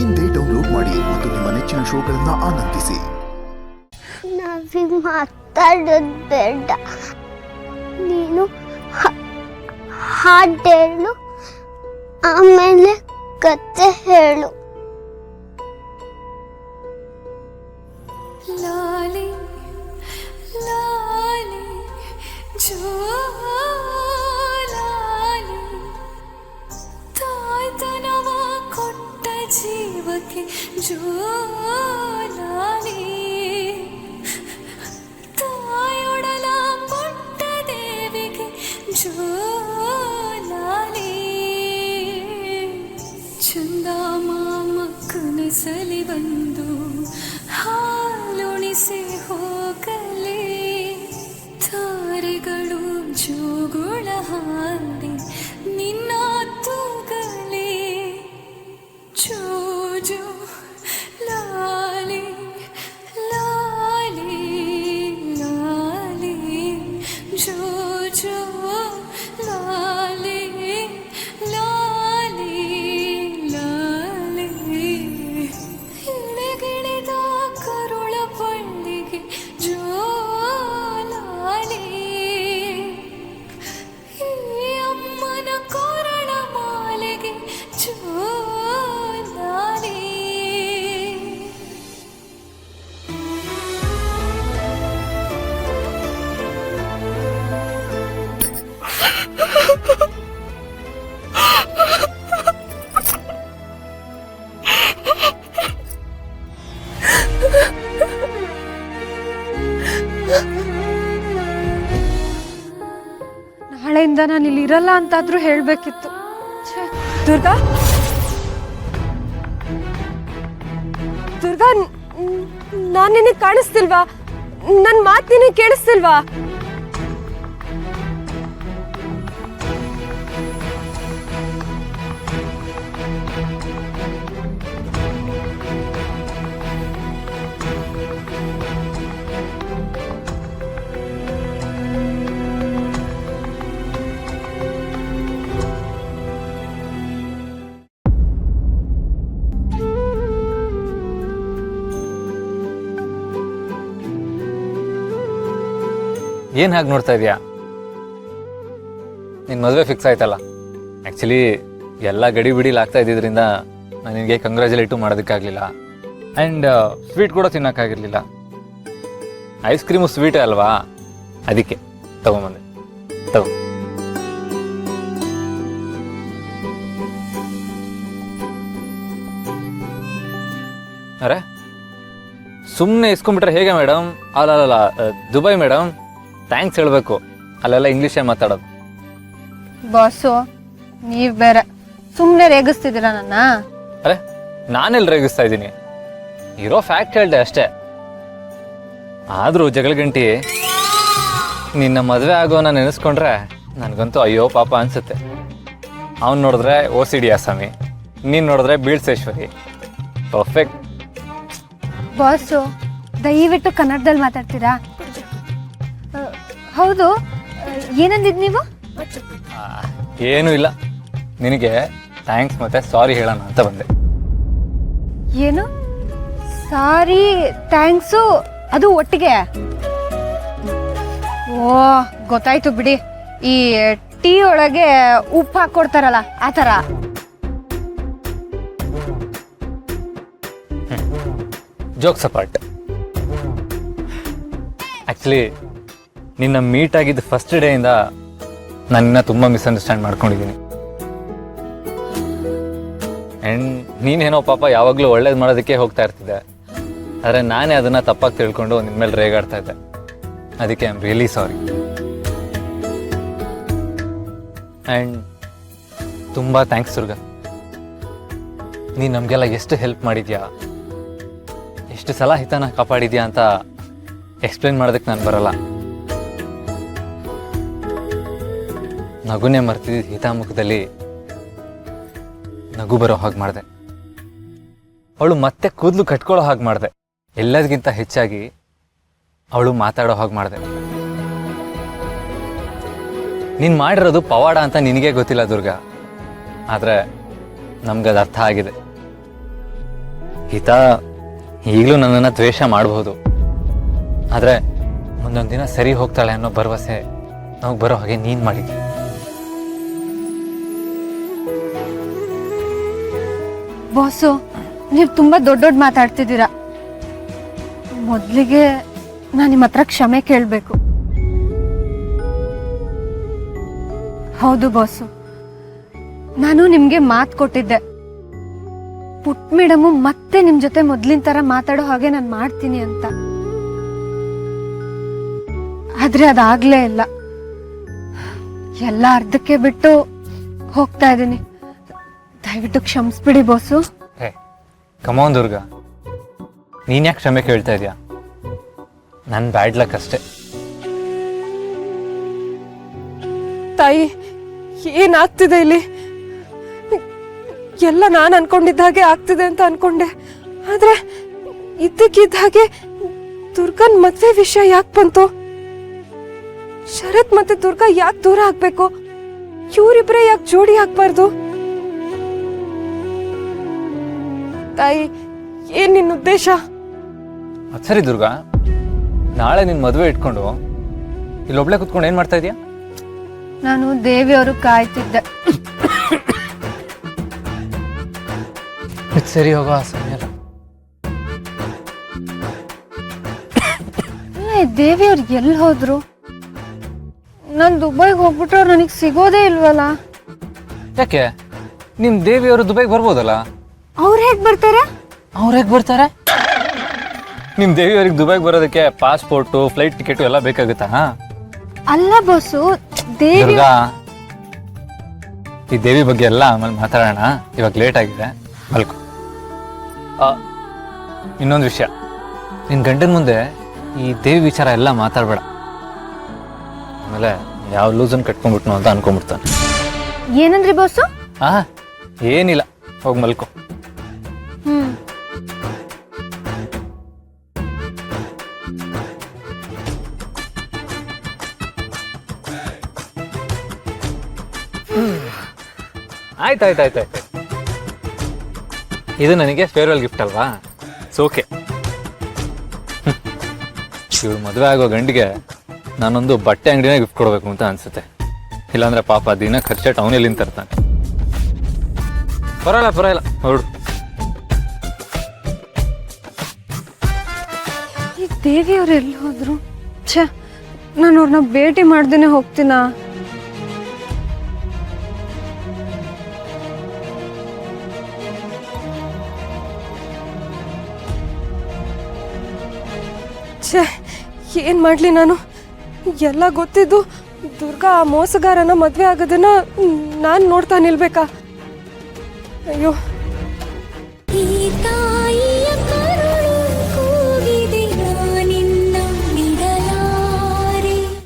ಇಂದೇ ಡೌನ್ಲೋಡ್ ಮಾಡಿ ಮತ್ತು ನಿಮ್ಮ ನೆಚ್ಚಿನ ಶೋಗಳನ್ನು ಆನಂದಿಸಿ. ನಾವೀಗ ಮಾತಾಡೋದು ಬೇಡ, ನೀನು ಹಾಡು ಹೇಳು, ಆಮೇಲೆ ಕತೆ ಹೇಳು. ಲಾಲಿ ಲಾಲಿ ಜೋಲಾಲಿ ತಾಯ್ತನವ ಕೊಟ್ಟ ಜೀವಕ್ಕೆ ಜೋಲಾಲಿ ತಾಯೊಡಲ ಕೊಟ್ಟ ದೇವಿಗೆ ಜೋಲಾಲಿ ಚಂದಮಾಮ ಕನಸಲಿ ಬಂದು ಹಾಲುಣಿಸಿ ಹೋಗಲಿ ತಾರೆಗಳು ಜೋಗುಳ ಹಾಡಿ ನಿನ್ನ ತೂಗಲಿ ಜೋ ಜೋ ಲಾಲಿ ಲಾಲಿ ಲಾಲಿ ಜೋ ಜೋ ಲಾಲಿ ಲಾಲಿ ಲಾಲಿ ಇಳೆಗಿಳಿದ ಕರುಳ ಬಳ್ಳಿಗೆ ಜೋಲಾಲಿ ಈ ಅಮ್ಮನ ಕೊರಳ ಮಾಲೆಗೆ ಜೋಲಾಲಿ. ನಾಳೆಯಿಂದ ನಾನು ಇಲ್ಲಿ ಇರಲ್ಲ ಅಂತಾದ್ರೂ ಹೇಳ್ಬೇಕಿತ್ತು. ದುರ್ಗಾ ದುರ್ಗಾ, ನಾನು ನಿನಗೆ ಕಾಣಿಸ್ತಿಲ್ವಾ? ನನ್ನ ಮಾತು ನಿನಗೆ ಕೇಳಿಸ್ತಿಲ್ವಾ? ಏನು ಹಾಗೆ ನೋಡ್ತಾ ಇದೆಯಾ? ನಿನ್ನ ಮದುವೆ ಫಿಕ್ಸ್ ಆಯ್ತಲ್ಲ. ಆ್ಯಕ್ಚುಲಿ ಎಲ್ಲ ಗಡಿ ಬಿಡಿಲಿ ಆಗ್ತಾ ಇದ್ದಿದ್ದರಿಂದ ನಾನು ನಿನಗೆ ಕಂಗ್ರ್ಯಾಚುಲೇಟು ಮಾಡೋದಕ್ಕಾಗಲಿಲ್ಲ. ಆ್ಯಂಡ್ ಸ್ವೀಟ್ ಕೂಡ ತಿನ್ನೋಕ್ಕಾಗಿರಲಿಲ್ಲ. ಐಸ್ ಕ್ರೀಮು ಸ್ವೀಟೇ ಅಲ್ವಾ, ಅದಕ್ಕೆ ತಗೊಂಬಂದೆ. ತಗೋ. ಅರೆ ಸುಮ್ಮನೆ ಇಸ್ಕೊಂಡ್ಬಿಟ್ರೆ ಹೇಗೆ ಮೇಡಮ್? ಅಲ್ಲ ದುಬೈ ಮೇಡಮ್, ಥ್ಯಾಂಕ್ಸ್ ಹೇಳಬೇಕು. ಅಲ್ಲೆಲ್ಲ ಇಂಗ್ಲೀಷೇ ಮಾತಾಡೋದು. ಬಾಸು, ನೀವು ಬೇರೆ ಸುಮ್ಮನೆ ರೇಗಿಸ್ತಿದ್ದೀರಾ ನನ್ನ? ಅರೆ ನಾನೆಲ್ಲಿ ರೇಗಿಸ್ತಾ ಇದ್ದೀನಿ? ಇರೋ ಫ್ಯಾಕ್ಟ್ ಹೇಳ್ದೆ ಅಷ್ಟೇ. ಆದರೂ ಜಗಳಗಂಟಿ ನಿನ್ನ ಮದುವೆ ಆಗೋನ ನೆನೆಸ್ಕೊಂಡ್ರೆ ನನಗಂತೂ ಅಯ್ಯೋ ಪಾಪ ಅನ್ಸುತ್ತೆ. ಅವ್ನು ನೋಡಿದ್ರೆ OCD ಆಸಾಮಿ, ನೀನು ನೋಡಿದ್ರೆ ಬೀಳ್ಸೇಶ್ವರಿ. ಪರ್ಫೆಕ್ಟ್. ಬಾಸು, ದಯವಿಟ್ಟು ಕನ್ನಡದಲ್ಲಿ ಮಾತಾಡ್ತೀರಾ? ಹೌದು, ಏನಂದಿದ್ ನೀವು? ಏನೂ ಇಲ್ಲ, ನಿನಗೆ ಥ್ಯಾಂಕ್ಸ್ ಮತ್ತೆ ಸಾರಿ ಹೇಳೋಣ ಅಂತ ಬಂದೆ. ಏನು ಸಾರಿ ಥ್ಯಾಂಕ್ಸು ಅದು ಒಟ್ಟಿಗೆ? ಓ ಗೊತ್ತಾಯ್ತು ಬಿಡಿ, ಈ ಟೀ ಒಳಗೆ ಉಪ್ಪು ಹಾಕೊಡ್ತಾರಲ್ಲ ಆ ಥರ. Jokes apart. ಆ್ಯಕ್ಚುಲಿ ನಿನ್ನ ಮೀಟ್ ಆಗಿದ್ದ ಫಸ್ಟ್ ಡೇಯಿಂದ ನನ್ನ ತುಂಬ ಮಿಸ್ಅಂಡರ್ಸ್ಟ್ಯಾಂಡ್ ಮಾಡ್ಕೊಂಡಿದ್ದೀನಿ. ಆ್ಯಂಡ್ ನೀನೇನೋ ಪಾಪ ಯಾವಾಗಲೂ ಒಳ್ಳೇದು ಮಾಡೋದಕ್ಕೆ ಹೋಗ್ತಾ ಇರ್ತಿದ್ದೆ. ಆದರೆ ನಾನೇ ಅದನ್ನು ತಪ್ಪಾಗಿ ತಿಳ್ಕೊಂಡು ನಿನ್ನ ಮೇಲೆ ರೇಗಾಡ್ತಾ ಇದ್ದೆ. ಅದಕ್ಕೆ I am really sorry. And ತುಂಬ ಥ್ಯಾಂಕ್ಸ್ ದುರ್ಗಾ. ನೀನು ನಮಗೆಲ್ಲ ಎಷ್ಟು ಹೆಲ್ಪ್ ಮಾಡಿದ್ಯಾ, ಎಷ್ಟು ಸಲ ಹಿತನ ಕಾಪಾಡಿದ್ಯಾ ಅಂತ ಎಕ್ಸ್ಪ್ಲೇನ್ ಮಾಡೋದಕ್ಕೆ ನಾನು ಬರಲ್ಲ. ನಗುನೇ ಮರ್ತಿದ್ದ ಹಿತಾಮುಖದಲ್ಲಿ ನಗು ಬರೋ ಹಾಗೆ ಮಾಡಿದೆ. ಅವಳು ಮತ್ತೆ ಕೂದಲು ಕಟ್ಕೊಳ್ಳೋ ಹಾಗೆ ಮಾಡಿದೆ. ಎಲ್ಲದಕ್ಕಿಂತ ಹೆಚ್ಚಾಗಿ ಅವಳು ಮಾತಾಡೋ ಹಾಗೆ ಮಾಡಿದೆ. ನೀನು ಮಾಡಿರೋದು ಪವಾಡ ಅಂತ ನಿನಗೆ ಗೊತ್ತಿಲ್ಲ ದುರ್ಗಾ, ಆದರೆ ನಮ್ಗದು ಅರ್ಥ ಆಗಿದೆ. ಈತ ಈಗಲೂ ನನ್ನನ್ನು ದ್ವೇಷ ಮಾಡ್ಬೋದು, ಆದರೆ ಮುಂದೊಂದು ದಿನ ಸರಿ ಹೋಗ್ತಾಳೆ ಅನ್ನೋ ಭರವಸೆ ನಾವು ಬರೋ ಹಾಗೆ ನೀನು ಮಾಡಿದ್ದೆ. ಬಾಸು, ನೀವು ತುಂಬ ದೊಡ್ಡ ದೊಡ್ಡ ಮಾತಾಡ್ತಿದ್ದೀರಾ. ಮೊದಲಿಗೆ ನಾನು ನಿಮ್ಮ ಹತ್ರ ಕ್ಷಮೆ ಕೇಳಬೇಕು. ಹೌದು ಬಾಸು, ನಾನು ನಿಮಗೆ ಮಾತು ಕೊಟ್ಟಿದ್ದೆ, ಪುಟ್ ಮೇಡಮು ಮತ್ತೆ ನಿಮ್ಮ ಜೊತೆ ಮೊದಲಿನ ಥರ ಮಾತಾಡೋ ಹಾಗೆ ನಾನು ಮಾಡ್ತೀನಿ ಅಂತ. ಆದ್ರೆ ಅದಾಗ್ಲೇ ಇಲ್ಲ. ಎಲ್ಲ ಅರ್ಧಕ್ಕೆ ಬಿಟ್ಟು ಹೋಗ್ತಾ ಇದ್ದೀನಿ. ದಯವಿಟ್ಟು ಕ್ಷಮಿಸ್ಬಿಡಿ ಬಾಸು. ಹೇ ಕಮೋನ್ ದುರ್ಗಾ, ನೀನ್ ಯಾಕೆ ಕ್ಷಮೆ ಕೇಳ್ತಾ ಇದೀಯಾ? ನನ್ನ ಬ್ಯಾಡ್ ಲಕ್ ಅಷ್ಟೇ. ತಾಯಿ, ಏನಾಗ್ತಿದೆ ಇಲ್ಲಿ? ಎಲ್ಲ ನಾನು ಅನ್ಕೊಂಡಿದ್ದ ಹಾಗೆ ಆಗ್ತಿದೆ ಅಂತ ಅನ್ಕೊಂಡೆ, ಆದ್ರೆ ಇದ್ದಕ್ಕಿದ್ದ ಹಾಗೆ ದುರ್ಗನ್ ಮದ್ವೆ ವಿಷಯ ಯಾಕೆ ಬಂತು? ಶರತ್ ಮತ್ತೆ ದುರ್ಗಾ ಯಾಕೆ ದೂರ ಆಗ್ಬೇಕು? ಇವರಿಬ್ರೆ ಯಾಕೆ ಜೋಡಿ ಆಗ್ಬಾರ್ದು? ತಾಯಿ, ಏನ್ ನಿನ್ನ ಉದ್ದೇಶ? ಅದ್ ಸರಿ ದುರ್ಗಾ, ನಾಳೆ ನಿನ್ ಮದುವೆ ಇಟ್ಕೊಂಡು ಇಲ್ಲೊಬ್ಳೆ ಕುತ್ಕೊಂಡು ಏನ್ ಮಾಡ್ತಾ ಇದೀಯಾ? ನಾನು ದೇವಿಯವರು ಕಾಯ್ತಿದ್ದೆ. ಸರಿ ಹೋಗೋ ಆ ಸಮಯ ಅಲ್ಲ. ದೇವಿಯವ್ರು ಎಲ್ಲಿ ಹೋದ್ರು? ನಾನು ದುಬೈಗೆ ಹೋಗ್ಬಿಟ್ರೆ ಅವ್ರು ನನಗೆ ಸಿಗೋದೇ ಇಲ್ವಲ್ಲ. ಯಾಕೆ ನಿಮ್ ದೇವಿಯವರು ದುಬೈಗೆ ಬರ್ಬೋದಲ್ಲ? ಅವ್ರು ಹೇಗೆ ಬರ್ತಾರೆ? ಅವ್ರು ಹೇಗೆ ಬರ್ತಾರೆ? ನಿಮ್ ದೇವಿಯವ್ರಿಗೆ ದುಬೈಗೆ ಬರೋದಕ್ಕೆ ಪಾಸ್ಪೋರ್ಟು, ಫ್ಲೈಟ್ ಟಿಕೆಟು ಎಲ್ಲ ಬೇಕಾಗುತ್ತಾ? ಅಲ್ಲ ಬಾಸು, ದೇವಿ ದುರ್ಗಾ, ಈ ದೇವಿ ಬಗ್ಗೆ ಎಲ್ಲ ಆಮೇಲೆ ಮಾತಾಡೋಣ, ಇವಾಗ ಲೇಟ್ ಆಗಿದೆ, ಮಲ್ಕೊ. ಇನ್ನೊಂದು ವಿಷಯ, ನಿನ್ ಗಂಡನ ಮುಂದೆ ಈ ದೇವಿ ವಿಚಾರ ಎಲ್ಲ ಮಾತಾಡ್ಬೇಡ, ಆಮೇಲೆ ಯಾವ ಲೂಸನ್ ಕಟ್ಕೊಂಡ್ಬಿಟ್ನು ಅಂತ ಅನ್ಕೊಂಡ್ಬಿಡ್ತಾನೆ. ಏನಂದ್ರಿ ಬಾಸು? ಏನಿಲ್ಲ, ಹೋಗಿ ಮಲ್ಕೊ. ಆಯ್ತಾಯ್ತಾಯ್ತಾಯ್ತು, ಇದು ನನಗೆ ಫೇರ್ವೆಲ್ ಗಿಫ್ಟ್ ಅಲ್ವಾ? ಓಕೆ. ಇವಳು ಮದುವೆ ಆಗೋ ಗಂಡಿಗೆ ನಾನೊಂದು ಬಟ್ಟೆ ಅಂಗಡಿನ ಗಿಫ್ಟ್ ಕೊಡಬೇಕು ಅಂತ ಅನ್ಸುತ್ತೆ, ಇಲ್ಲಾಂದ್ರೆ ಪಾಪ ದಿನ ಖರ್ಚು ಟೌನಲ್ಲಿ ತರ್ತಾನೆ. ಪರವಾಗಿಲ್ಲ ಹೊರಡು. ಈ ದೇವಿಯವ್ರು ಎಲ್ಲಿ ಹೋದ್ರು? ಛೇ, ನಾನು ಅವ್ರನ್ನ ಭೇಟಿ ಮಾಡ್ದೇನೆ ಹೋಗ್ತೀನಾ? ಛೇ, ಏನ್ ಮಾಡ್ಲಿ ನಾನು? ಎಲ್ಲ ಗೊತ್ತಿದ್ದು ದುರ್ಗಾ ಆ ಮೋಸಗಾರನ ಮದ್ವೆ ಆಗೋದನ್ನ ನಾನು ನೋಡ್ತಾ ನಿಲ್ಬೇಕಾ? ಅಯ್ಯೋ. ಈ